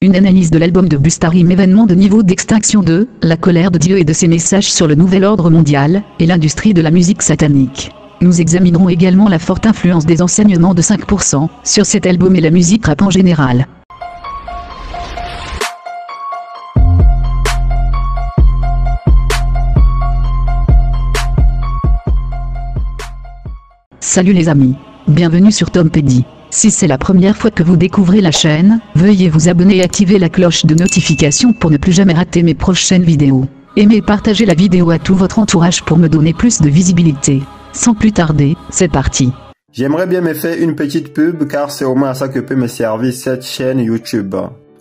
Une analyse de l'album de Busta Rhymes, événement de niveau d'extinction de la colère de Dieu et de ses messages sur le nouvel ordre mondial et l'industrie de la musique satanique. Nous examinerons également la forte influence des enseignements de 5% sur cet album et la musique rap en général. Salut les amis, bienvenue sur Tom Pedi. Si c'est la première fois que vous découvrez la chaîne, veuillez vous abonner et activer la cloche de notification pour ne plus jamais rater mes prochaines vidéos. Aimez et partagez la vidéo à tout votre entourage pour me donner plus de visibilité. Sans plus tarder, c'est parti. J'aimerais bien me faire une petite pub car c'est au moins à ça que peut me servir cette chaîne YouTube.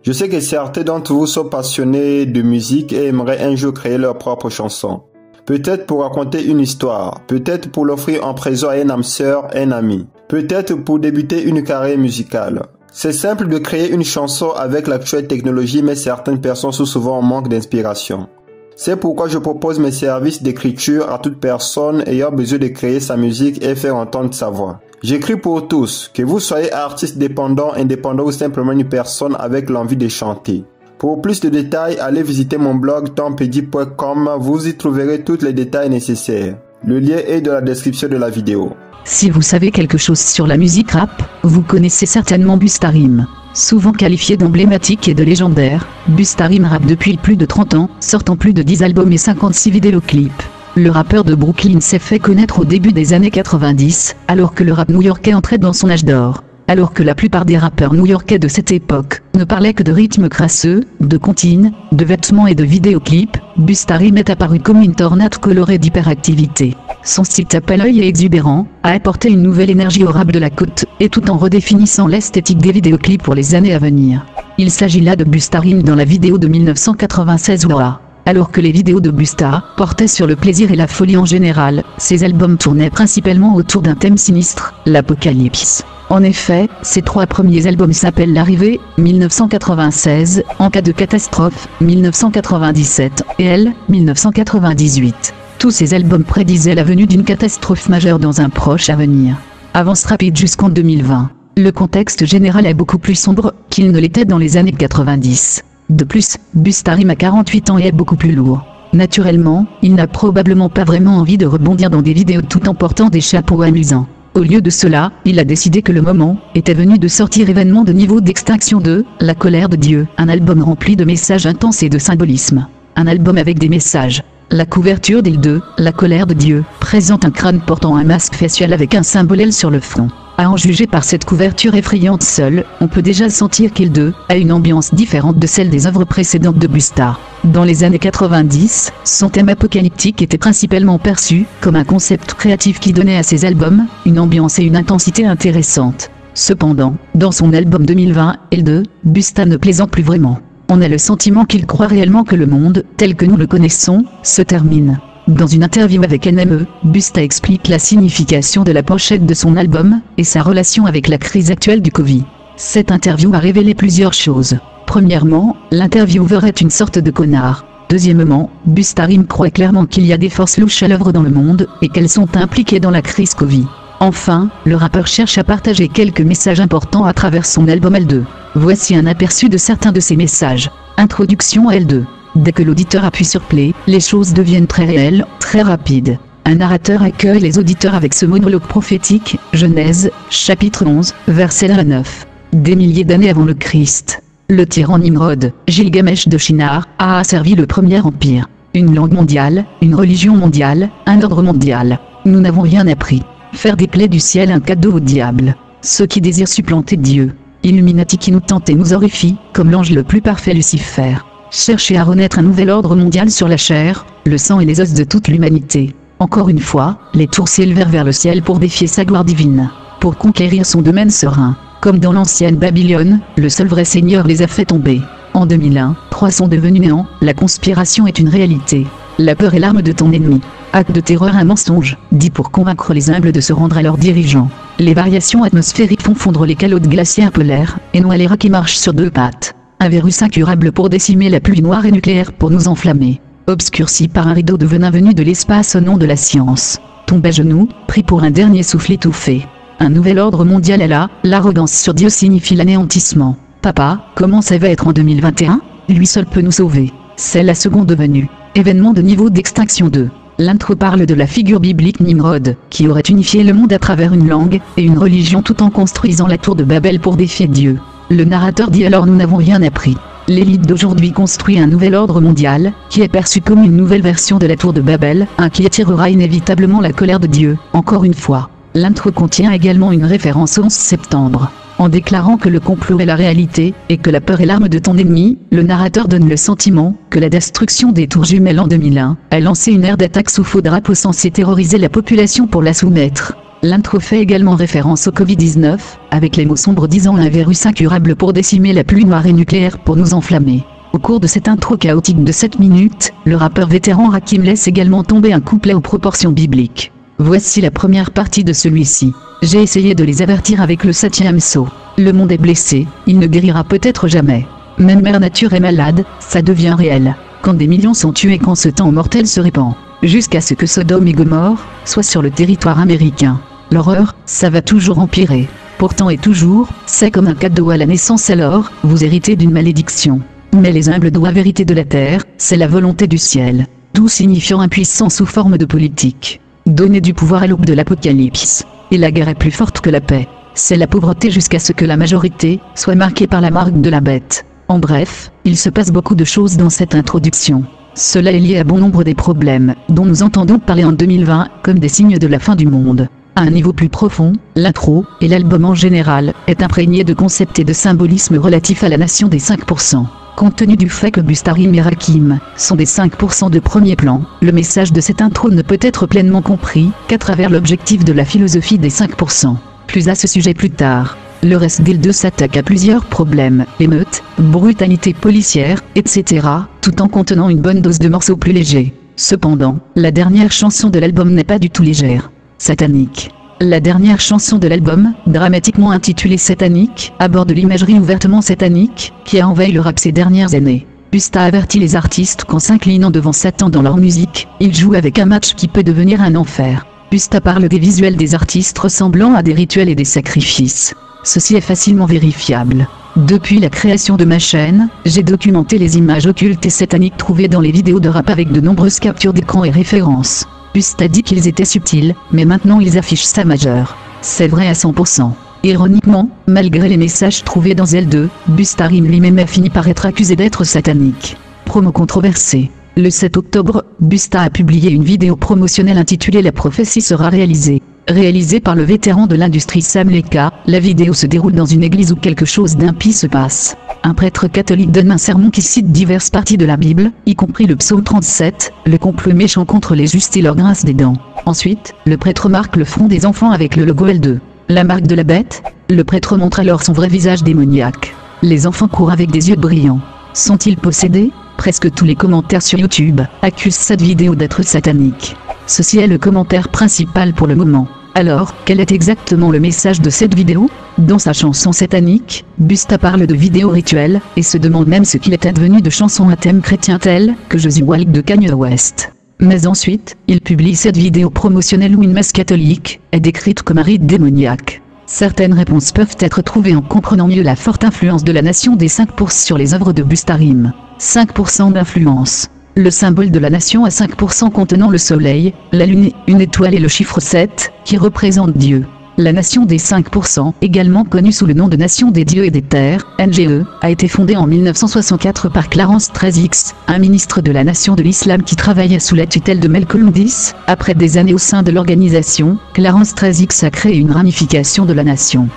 Je sais que certains d'entre vous sont passionnés de musique et aimeraient un jour créer leur propre chanson. Peut-être pour raconter une histoire, peut-être pour l'offrir en présent à une âme sœur, un ami, peut-être pour débuter une carrière musicale. C'est simple de créer une chanson avec l'actuelle technologie, mais certaines personnes sont souvent en manque d'inspiration. C'est pourquoi je propose mes services d'écriture à toute personne ayant besoin de créer sa musique et faire entendre sa voix. J'écris pour tous, que vous soyez artiste dépendant, indépendant ou simplement une personne avec l'envie de chanter. Pour plus de détails, allez visiter mon blog tompedi.com, vous y trouverez tous les détails nécessaires. Le lien est dans la description de la vidéo. Si vous savez quelque chose sur la musique rap, vous connaissez certainement Busta Rhymes. Souvent qualifié d'emblématique et de légendaire, Busta Rhymes rappe depuis plus de 30 ans, sortant plus de 10 albums et 56 vidéoclips. Le rappeur de Brooklyn s'est fait connaître au début des années 90, alors que le rap new-yorkais entrait dans son âge d'or. Alors que la plupart des rappeurs new-yorkais de cette époque ne parlaient que de rythmes crasseux, de comptines, de vêtements et de vidéoclips, Busta Rhymes est apparu comme une tornade colorée d'hyperactivité. Son style tape à l'œil et exubérant a apporté une nouvelle énergie au rap de la côte, et tout en redéfinissant l'esthétique des vidéoclips pour les années à venir. Il s'agit là de Busta Rhymes dans la vidéo de 1996 Wah. Alors que les vidéos de Busta portaient sur le plaisir et la folie en général, ses albums tournaient principalement autour d'un thème sinistre, l'apocalypse. En effet, ses trois premiers albums s'appellent L'arrivée, 1996, En cas de catastrophe, 1997, et Elle, 1998. Tous ces albums prédisaient la venue d'une catastrophe majeure dans un proche avenir. Avance rapide jusqu'en 2020. Le contexte général est beaucoup plus sombre qu'il ne l'était dans les années 90. De plus, Busta Rhymes a 48 ans et est beaucoup plus lourd. Naturellement, il n'a probablement pas vraiment envie de rebondir dans des vidéos tout en portant des chapeaux amusants. Au lieu de cela, il a décidé que le moment était venu de sortir événement de niveau d'extinction de la colère de Dieu, un album rempli de messages intenses et de symbolisme. Un album avec des messages. La couverture d'Il 2, La colère de Dieu, présente un crâne portant un masque facial avec un symbole L sur le front. À en juger par cette couverture effrayante seule, on peut déjà sentir qu'Il 2 a une ambiance différente de celle des œuvres précédentes de Busta. Dans les années 90, son thème apocalyptique était principalement perçu comme un concept créatif qui donnait à ses albums une ambiance et une intensité intéressantes. Cependant, dans son album 2020, L 2, Busta ne plaisante plus vraiment. On a le sentiment qu'il croit réellement que le monde, tel que nous le connaissons, se termine. Dans une interview avec NME, Busta explique la signification de la pochette de son album, et sa relation avec la crise actuelle du Covid. Cette interview a révélé plusieurs choses. Premièrement, l'intervieweur est une sorte de connard. Deuxièmement, Busta Rhymes croit clairement qu'il y a des forces louches à l'œuvre dans le monde, et qu'elles sont impliquées dans la crise Covid. Enfin, le rappeur cherche à partager quelques messages importants à travers son album L2. Voici un aperçu de certains de ces messages. Introduction à L2. Dès que l'auditeur appuie sur play, les choses deviennent très réelles, très rapides. Un narrateur accueille les auditeurs avec ce monologue prophétique, Genèse, chapitre 11, verset 1 à 9. Des milliers d'années avant le Christ, le tyran Nimrod, Gilgamesh de Shinar, a asservi le premier empire. Une langue mondiale, une religion mondiale, un ordre mondial. Nous n'avons rien appris. Faire des plaies du ciel un cadeau au diable. Ceux qui désirent supplanter Dieu. Illuminati qui nous tente et nous horrifie, comme l'ange le plus parfait Lucifer. Chercher à renaître un nouvel ordre mondial sur la chair, le sang et les os de toute l'humanité. Encore une fois, les tours s'élevèrent vers le ciel pour défier sa gloire divine. Pour conquérir son domaine serein. Comme dans l'ancienne Babylone, le seul vrai Seigneur les a fait tomber. En 2001, 3 sont devenus néants, la conspiration est une réalité. La peur est l'arme de ton ennemi. Acte de terreur, un mensonge, dit pour convaincre les humbles de se rendre à leurs dirigeants. Les variations atmosphériques font fondre les calottes glaciaires polaires, et noient les rats qui marchent sur 2 pattes. Un virus incurable pour décimer la pluie noire et nucléaire pour nous enflammer. Obscurci par un rideau de venin venu de l'espace au nom de la science. Tombe à genoux, pris pour un dernier souffle étouffé. Un nouvel ordre mondial est là, l'arrogance sur Dieu signifie l'anéantissement. Papa, comment ça va être en 2021? Lui seul peut nous sauver. C'est la seconde venue. Événement de niveau d'extinction 2. L'intro parle de la figure biblique Nimrod, qui aurait unifié le monde à travers une langue et une religion tout en construisant la tour de Babel pour défier Dieu. Le narrateur dit alors: nous n'avons rien appris. L'élite d'aujourd'hui construit un nouvel ordre mondial, qui est perçu comme une nouvelle version de la tour de Babel, qui attirera inévitablement la colère de Dieu, encore une fois. L'intro contient également une référence au 11 septembre. En déclarant que le complot est la réalité, et que la peur est l'arme de ton ennemi, le narrateur donne le sentiment que la destruction des tours jumelles en 2001 a lancé une ère d'attaque sous faux drapeau censée terroriser la population pour la soumettre. L'intro fait également référence au Covid-19, avec les mots sombres disant un virus incurable pour décimer la pluie noire et nucléaire pour nous enflammer. Au cours de cette intro chaotique de 7 minutes, le rappeur vétéran Rakim laisse également tomber un couplet aux proportions bibliques. Voici la première partie de celui-ci. J'ai essayé de les avertir avec le 7e sceau. Le monde est blessé, il ne guérira peut-être jamais. Même Mère Nature est malade, ça devient réel. Quand des millions sont tués, quand ce temps mortel se répand. Jusqu'à ce que Sodome et Gomorrhe soient sur le territoire américain. L'horreur, ça va toujours empirer. Pourtant et toujours, c'est comme un cadeau à la naissance, alors, vous héritez d'une malédiction. Mais les humbles doivent hériter de la terre, c'est la volonté du ciel. Tout signifiant impuissance sous forme de politique. Donner du pouvoir à l'aube de l'apocalypse. Et la guerre est plus forte que la paix. C'est la pauvreté jusqu'à ce que la majorité soit marquée par la marque de la bête. En bref, il se passe beaucoup de choses dans cette introduction. Cela est lié à bon nombre des problèmes dont nous entendons parler en 2020 comme des signes de la fin du monde. À un niveau plus profond, l'intro, et l'album en général, est imprégné de concepts et de symbolismes relatifs à la nation des 5%. Compte tenu du fait que Bustarim et Rakim sont des 5% de premier plan, le message de cette intro ne peut être pleinement compris qu'à travers l'objectif de la philosophie des 5%. Plus à ce sujet plus tard. Le reste des deux s'attaque à plusieurs problèmes, émeutes, brutalité policière, etc., tout en contenant une bonne dose de morceaux plus légers. Cependant, la dernière chanson de l'album n'est pas du tout légère. Satanique. La dernière chanson de l'album, dramatiquement intitulée Satanique, aborde l'imagerie ouvertement satanique, qui a envahi le rap ces dernières années. Busta avertit les artistes qu'en s'inclinant devant Satan dans leur musique, ils jouent avec un match qui peut devenir un enfer. Busta parle des visuels des artistes ressemblant à des rituels et des sacrifices. Ceci est facilement vérifiable. Depuis la création de ma chaîne, j'ai documenté les images occultes et sataniques trouvées dans les vidéos de rap avec de nombreuses captures d'écran et références. Busta dit qu'ils étaient subtils, mais maintenant ils affichent ça majeur. C'est vrai à 100%. Ironiquement, malgré les messages trouvés dans L2, Bustarim lui-même a fini par être accusé d'être satanique. Promo controversée. Le 7 octobre, Busta a publié une vidéo promotionnelle intitulée La prophétie sera réalisée. Réalisée par le vétéran de l'industrie Sam Leka, la vidéo se déroule dans une église où quelque chose d'impie se passe. Un prêtre catholique donne un sermon qui cite diverses parties de la Bible, y compris le psaume 37, le complot méchant contre les justes et leur grince des dents. Ensuite, le prêtre marque le front des enfants avec le logo L2. La marque de la bête. Le prêtre montre alors son vrai visage démoniaque. Les enfants courent avec des yeux brillants. Sont-ils possédés? Presque tous les commentaires sur YouTube accusent cette vidéo d'être satanique. Ceci est le commentaire principal pour le moment. Alors, quel est exactement le message de cette vidéo? Dans sa chanson satanique, Busta parle de vidéos rituelles, et se demande même ce qu'il est advenu de chansons à thème chrétien telles que Je suis Wild de Kanye West. Mais ensuite, il publie cette vidéo promotionnelle où une messe catholique est décrite comme un rite démoniaque. Certaines réponses peuvent être trouvées en comprenant mieux la forte influence de la nation des 5% sur les œuvres de Bustarim. 5% d'influence. Le symbole de la nation à 5% contenant le soleil, la lune, une étoile et le chiffre 7, qui représente Dieu. La nation des 5%, également connue sous le nom de Nation des dieux et des terres, NGE, a été fondée en 1964 par Clarence 13X, un ministre de la nation de l'islam qui travaillait sous la tutelle de Malcolm X. Après des années au sein de l'organisation, Clarence 13X a créé une ramification de la nation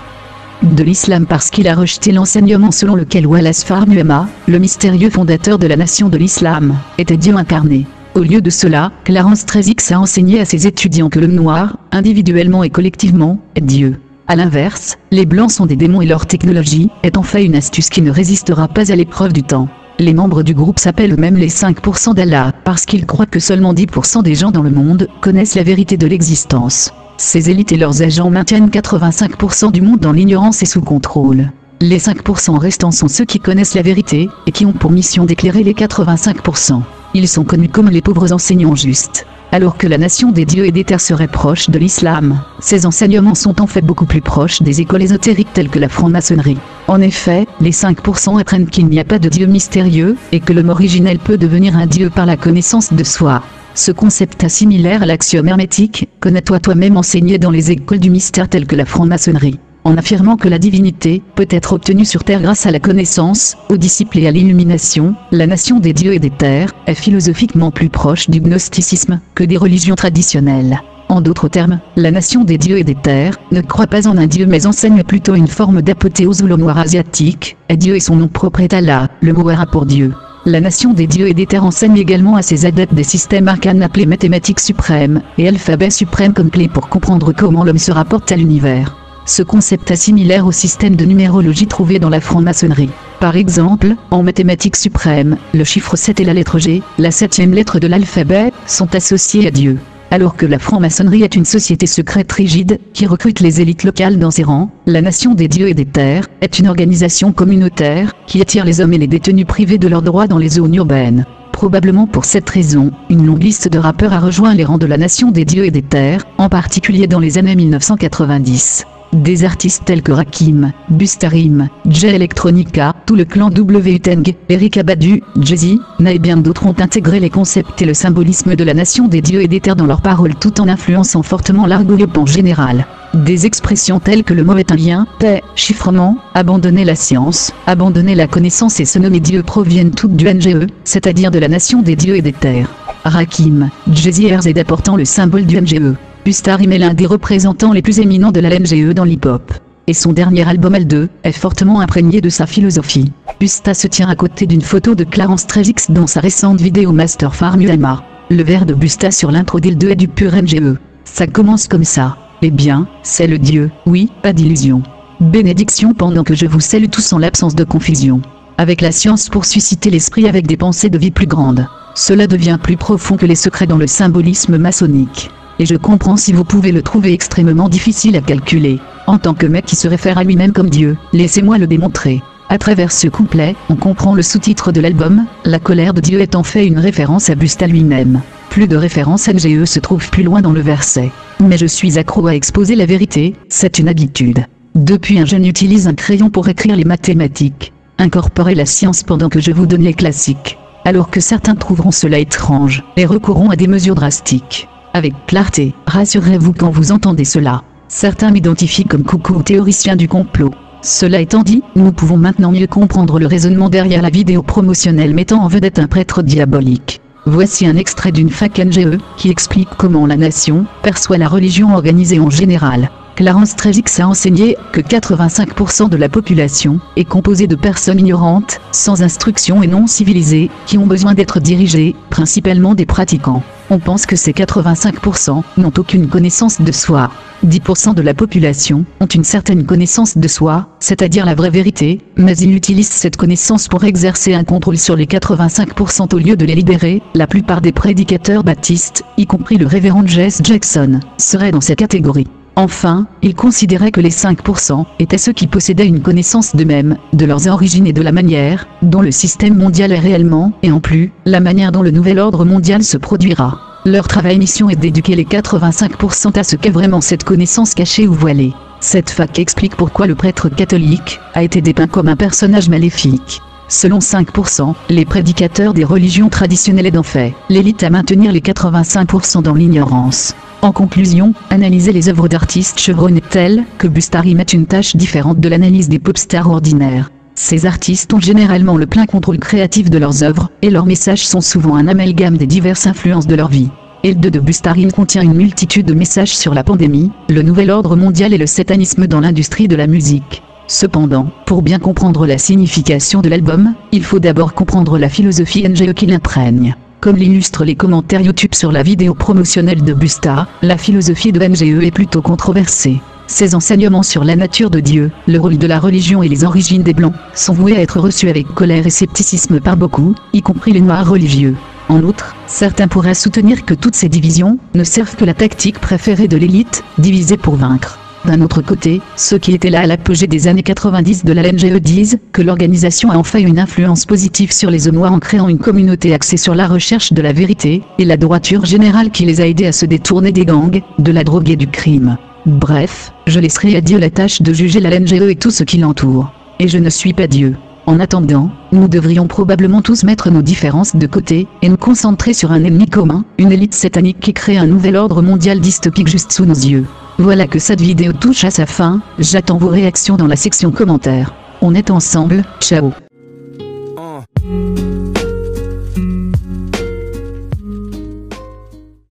de l'islam parce qu'il a rejeté l'enseignement selon lequel Wallace Farr Muhammad, le mystérieux fondateur de la nation de l'islam, était Dieu incarné. Au lieu de cela, Clarence 13X a enseigné à ses étudiants que l'homme noir, individuellement et collectivement, est Dieu. A l'inverse, les blancs sont des démons et leur technologie est en fait une astuce qui ne résistera pas à l'épreuve du temps. Les membres du groupe s'appellent eux-mêmes les 5% d'Allah, parce qu'ils croient que seulement 10% des gens dans le monde connaissent la vérité de l'existence. Ces élites et leurs agents maintiennent 85% du monde dans l'ignorance et sous contrôle. Les 5% restants sont ceux qui connaissent la vérité, et qui ont pour mission d'éclairer les 85%. Ils sont connus comme les pauvres enseignants justes. Alors que la nation des dieux et des terres serait proche de l'islam, ces enseignements sont en fait beaucoup plus proches des écoles ésotériques telles que la franc-maçonnerie. En effet, les 5% apprennent qu'il n'y a pas de dieu mystérieux, et que l'homme originel peut devenir un dieu par la connaissance de soi. Ce concept est similaire à l'axiome hermétique, connais-toi toi-même enseigné dans les écoles du mystère telles que la franc-maçonnerie. En affirmant que la divinité peut être obtenue sur terre grâce à la connaissance, aux disciples et à l'illumination, la nation des dieux et des terres est philosophiquement plus proche du gnosticisme que des religions traditionnelles. En d'autres termes, la nation des dieux et des terres ne croit pas en un dieu mais enseigne plutôt une forme d'apothéose ou le noir asiatique, est Dieu et son nom propre est Allah, le mot arabe pour Dieu. La nation des dieux et des terres enseigne également à ses adeptes des systèmes arcanes appelés mathématiques suprêmes et alphabet suprême comme clé pour comprendre comment l'homme se rapporte à l'univers. Ce concept est similaire au système de numérologie trouvé dans la franc-maçonnerie. Par exemple, en mathématiques suprêmes, le chiffre 7 et la lettre G, la 7e lettre de l'alphabet, sont associés à Dieu. Alors que la franc-maçonnerie est une société secrète rigide, qui recrute les élites locales dans ses rangs, la nation des dieux et des terres est une organisation communautaire, qui attire les hommes et les détenus privés de leurs droits dans les zones urbaines. Probablement pour cette raison, une longue liste de rappeurs a rejoint les rangs de la nation des dieux et des terres, en particulier dans les années 1990. Des artistes tels que Rakim, Bustarim, Jay Electronica, tout le clan Wu-Tang, Erykah Badu, Jay-Z, Na et bien d'autres ont intégré les concepts et le symbolisme de la nation des dieux et des terres dans leurs paroles tout en influençant fortement l'argot en général. Des expressions telles que le mot est un lien, paix, chiffrement, abandonner la science, abandonner la connaissance et se nommer Dieu proviennent toutes du NGE, c'est-à-dire de la nation des dieux et des terres. Rakim, Jay-Z et RZ apportant le symbole du NGE. Bustarim est l'un des représentants les plus éminents de la NGE dans l'hip-hop. Et son dernier album L2 est fortement imprégné de sa philosophie. Busta se tient à côté d'une photo de Clarence Trezix dans sa récente vidéo Master Farm UMA. Le vers de Busta sur l'intro d'L2 est du pur NGE. Ça commence comme ça. Eh bien, c'est le Dieu, oui, pas d'illusion. Bénédiction pendant que je vous salue tous en l'absence de confusion. Avec la science pour susciter l'esprit avec des pensées de vie plus grandes. Cela devient plus profond que les secrets dans le symbolisme maçonnique. Et je comprends si vous pouvez le trouver extrêmement difficile à calculer. En tant que mec qui se réfère à lui-même comme Dieu, laissez-moi le démontrer. À travers ce couplet, on comprend le sous-titre de l'album, La colère de Dieu est en fait une référence à Busta lui-même. Plus de référence NGE se trouve plus loin dans le verset. Mais je suis accro à exposer la vérité, c'est une habitude. Depuis un jeune utilise un crayon pour écrire les mathématiques. Incorporez la science pendant que je vous donne les classiques. Alors que certains trouveront cela étrange, et recourront à des mesures drastiques. Avec clarté, rassurez-vous quand vous entendez cela. Certains m'identifient comme coucou théoricien du complot. Cela étant dit, nous pouvons maintenant mieux comprendre le raisonnement derrière la vidéo promotionnelle mettant en vedette un prêtre diabolique. Voici un extrait d'une fac NGE, qui explique comment la nation perçoit la religion organisée en général. Clarence Trezix a enseigné que 85% de la population est composée de personnes ignorantes, sans instruction et non civilisées, qui ont besoin d'être dirigées, principalement des pratiquants. On pense que ces 85% n'ont aucune connaissance de soi. 10% de la population ont une certaine connaissance de soi, c'est-à-dire la vraie vérité, mais ils utilisent cette connaissance pour exercer un contrôle sur les 85% au lieu de les libérer. La plupart des prédicateurs baptistes, y compris le révérend Jesse Jackson, seraient dans cette catégorie. Enfin, ils considéraient que les 5% étaient ceux qui possédaient une connaissance d'eux-mêmes, de leurs origines et de la manière dont le système mondial est réellement, et en plus, la manière dont le nouvel ordre mondial se produira. Leur travail mission est d'éduquer les 85% à ce qu'est vraiment cette connaissance cachée ou voilée. Cette fac explique pourquoi le prêtre catholique a été dépeint comme un personnage maléfique. Selon 5%, les prédicateurs des religions traditionnelles aident en fait l'élite à maintenir les 85% dans l'ignorance. En conclusion, analyser les œuvres d'artistes chevronnés tels que Bustarim est une tâche différente de l'analyse des pop stars ordinaires. Ces artistes ont généralement le plein contrôle créatif de leurs œuvres, et leurs messages sont souvent un amalgame des diverses influences de leur vie. L2 de Bustarim contient une multitude de messages sur la pandémie, le nouvel ordre mondial et le satanisme dans l'industrie de la musique. Cependant, pour bien comprendre la signification de l'album, il faut d'abord comprendre la philosophie NGE qui l'imprègne. Comme l'illustrent les commentaires YouTube sur la vidéo promotionnelle de Busta, la philosophie de NGE est plutôt controversée. Ces enseignements sur la nature de Dieu, le rôle de la religion et les origines des Blancs, sont voués à être reçus avec colère et scepticisme par beaucoup, y compris les Noirs religieux. En outre, certains pourraient soutenir que toutes ces divisions ne servent que la tactique préférée de l'élite, diviser pour vaincre. D'un autre côté, ceux qui étaient là à l'apogée des années 90 de la LNGE disent que l'organisation a enfin une influence positive sur les hommes noirs en créant une communauté axée sur la recherche de la vérité, et la droiture générale qui les a aidés à se détourner des gangs, de la drogue et du crime. Bref, je laisserai à Dieu la tâche de juger la LNGE et tout ce qui l'entoure. Et je ne suis pas Dieu. En attendant, nous devrions probablement tous mettre nos différences de côté, et nous concentrer sur un ennemi commun, une élite satanique qui crée un nouvel ordre mondial dystopique juste sous nos yeux. Voilà que cette vidéo touche à sa fin, j'attends vos réactions dans la section commentaires. On est ensemble, ciao.